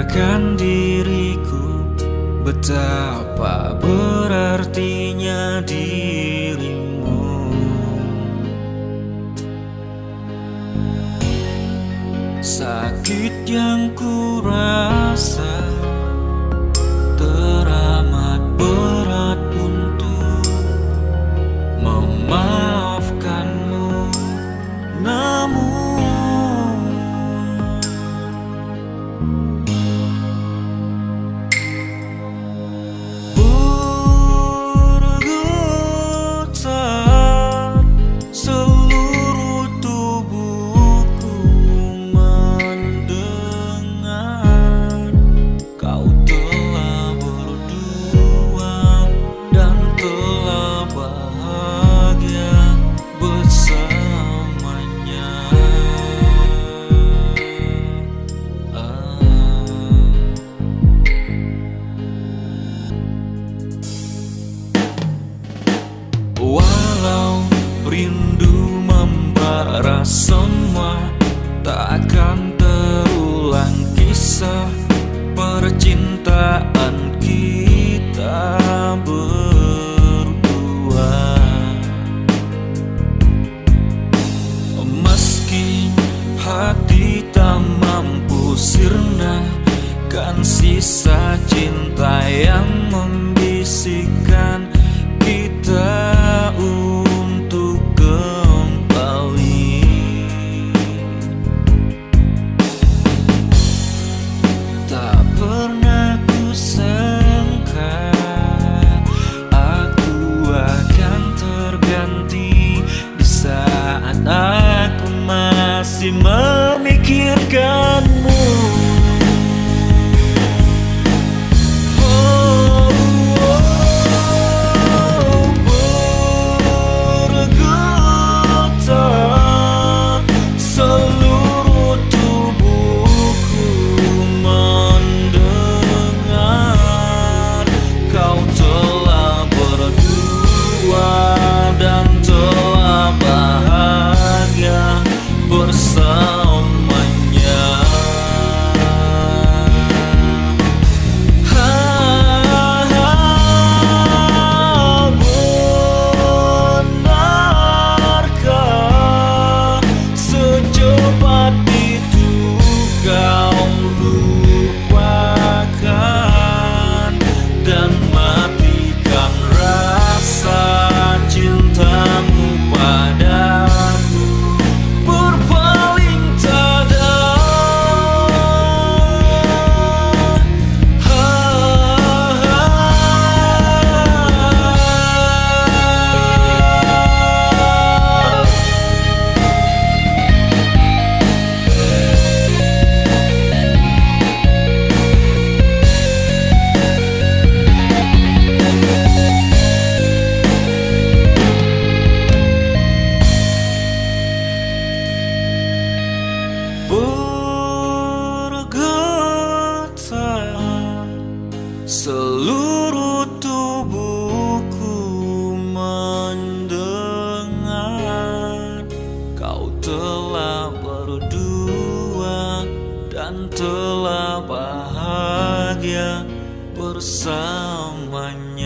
akan diriku, betapa berartinya dirimu. Sakit yang ku rasa teramat berat untuk memaafkanmu, namun bergetar seluruh tubuhku mendengar kau telah berdua dan telah bahagia bersamanya. Walau rindu membara semua, takkan terulang kisah percintaan kita berdua. Meski hati tak mampu sirna, kan sisa cinta yang membisikkan kita untuk kembali. Tak pernah ku sangka aku akan terganti di saat aku masih memikirkanmu. Seluruh tubuhku mendengar kau telah berdua dan telah bahagia bersamanya.